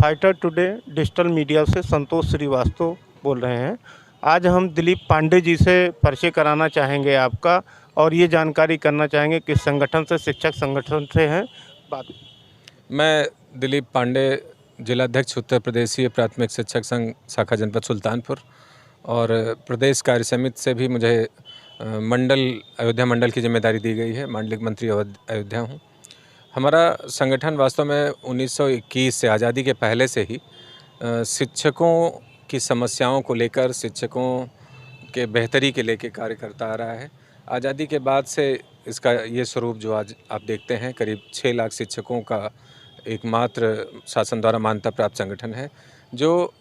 Fighter today digital media से संतोष श्रीवास्तव बोल रहे हैं। आज हम दिलीप पांडे जी से परिचय कराना चाहेंगे आपका, और ये जानकारी करना चाहेंगे किस संगठन से, शिक्षक संगठन से हैं बात। मैं दिलीप पांडे, जिलाध्यक्ष उत्तर प्रदेशीय प्राथमिक शिक्षक संघ शाखा जनपद सुल्तानपुर, और प्रदेश कार्य समिति से भी मुझे अयोध्या मंडल की जिम्मेदारी दी गई है। मांडलिक मंत्री अयोध्या हूँ। हमारा संगठन वास्तव में 1921 से, आज़ादी के पहले से ही शिक्षकों की समस्याओं को लेकर, शिक्षकों के बेहतरी के लेकर कार्य करता आ रहा है। आज़ादी के बाद से इसका ये स्वरूप जो आज आप देखते हैं, करीब 6 लाख शिक्षकों का एकमात्र शासन द्वारा मान्यता प्राप्त संगठन है, जो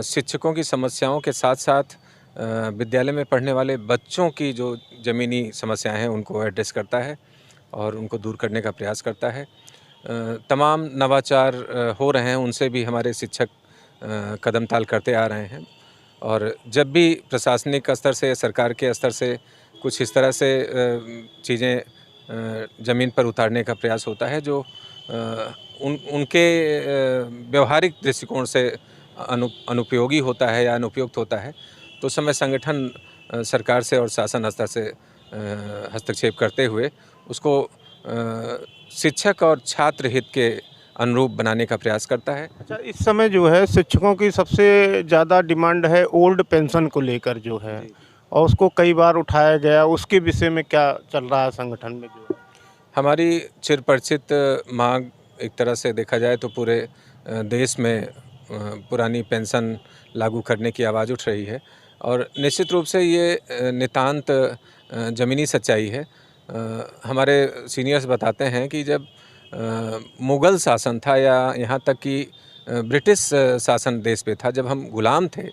शिक्षकों की समस्याओं के साथ साथ विद्यालय में पढ़ने वाले बच्चों की जो ज़मीनी समस्याएं हैं उनको एड्रेस करता है और उनको दूर करने का प्रयास करता है। तमाम नवाचार हो रहे हैं, उनसे भी हमारे शिक्षक कदम ताल करते आ रहे हैं। और जब भी प्रशासनिक स्तर से, सरकार के स्तर से कुछ इस तरह से चीज़ें ज़मीन पर उतारने का प्रयास होता है जो उनके व्यवहारिक दृष्टिकोण से अनुपयोगी होता है या अनुपयुक्त होता है, तो उस समय संगठन सरकार से और शासन स्तर से हस्तक्षेप करते हुए उसको शिक्षक और छात्र हित के अनुरूप बनाने का प्रयास करता है। अच्छा, इस समय जो है शिक्षकों की सबसे ज़्यादा डिमांड है ओल्ड पेंशन को लेकर जो है, और उसको कई बार उठाया गया, उसके विषय में क्या चल रहा है संगठन में? जो हमारी चिरपरिचित मांग, एक तरह से देखा जाए तो पूरे देश में पुरानी पेंशन लागू करने की आवाज़ उठ रही है, और निश्चित रूप से ये नितांत ज़मीनी सच्चाई है। हमारे सीनियर्स बताते हैं कि जब मुग़ल शासन था, या यहाँ तक कि ब्रिटिश शासन देश पे था, जब हम गुलाम थे,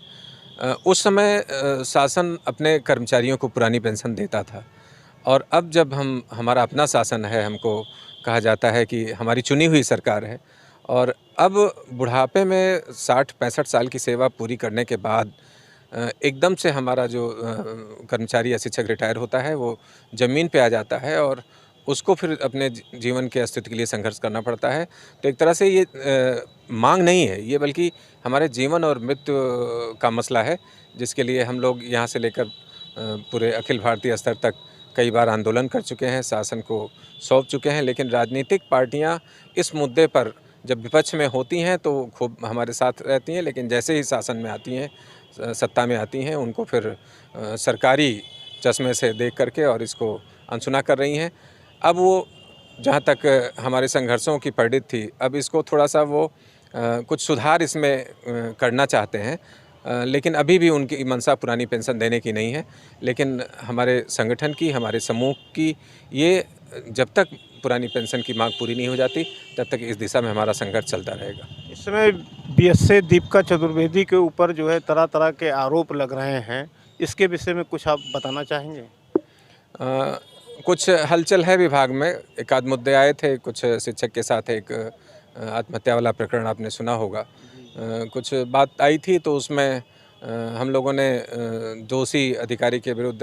उस समय शासन अपने कर्मचारियों को पुरानी पेंशन देता था। और अब जब हमारा अपना शासन है, हमको कहा जाता है कि हमारी चुनी हुई सरकार है, और अब बुढ़ापे में 60-65 साल की सेवा पूरी करने के बाद एकदम से हमारा जो कर्मचारी या शिक्षक रिटायर होता है, वो ज़मीन पे आ जाता है और उसको फिर अपने जीवन के अस्तित्व के लिए संघर्ष करना पड़ता है। तो एक तरह से ये मांग नहीं है ये, बल्कि हमारे जीवन और मृत्यु का मसला है, जिसके लिए हम लोग यहाँ से लेकर पूरे अखिल भारतीय स्तर तक कई बार आंदोलन कर चुके हैं, शासन को सौंप चुके हैं। लेकिन राजनीतिक पार्टियाँ इस मुद्दे पर जब विपक्ष में होती हैं तो खूब हमारे साथ रहती हैं, लेकिन जैसे ही शासन में आती हैं, सत्ता में आती हैं, उनको फिर सरकारी चश्मे से देख करके और इसको अनसुना कर रही हैं। अब वो जहाँ तक हमारे संघर्षों की पंडित थी, अब इसको थोड़ा सा वो कुछ सुधार इसमें करना चाहते हैं, लेकिन अभी भी उनकी मंशा पुरानी पेंशन देने की नहीं है। लेकिन हमारे संगठन की, हमारे समूह की, ये जब तक पुरानी पेंशन की मांग पूरी नहीं हो जाती, तब तक इस दिशा में हमारा संघर्ष चलता रहेगा। इस समय बीएसए दीपिका चतुर्वेदी के ऊपर जो है तरह तरह के आरोप लग रहे हैं, इसके विषय में कुछ आप बताना चाहेंगे? कुछ हलचल है विभाग में, एक आध मुद्दे आए थे, कुछ शिक्षक के साथ एक आत्महत्या वाला प्रकरण आपने सुना होगा। कुछ बात आई थी, तो उसमें हम लोगों ने दोषी अधिकारी के विरुद्ध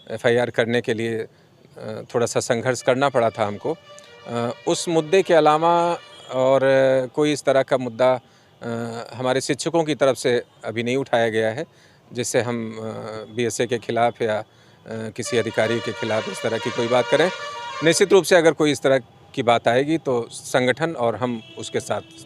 एफआईआर करने के लिए थोड़ा सा संघर्ष करना पड़ा था हमको। उस मुद्दे के अलावा और कोई इस तरह का मुद्दा हमारे शिक्षकों की तरफ से अभी नहीं उठाया गया है, जिससे हम बीएसए के खिलाफ़ या किसी अधिकारी के खिलाफ़ इस तरह की कोई बात करें। निश्चित रूप से अगर कोई इस तरह की बात आएगी तो संगठन और हम उसके साथ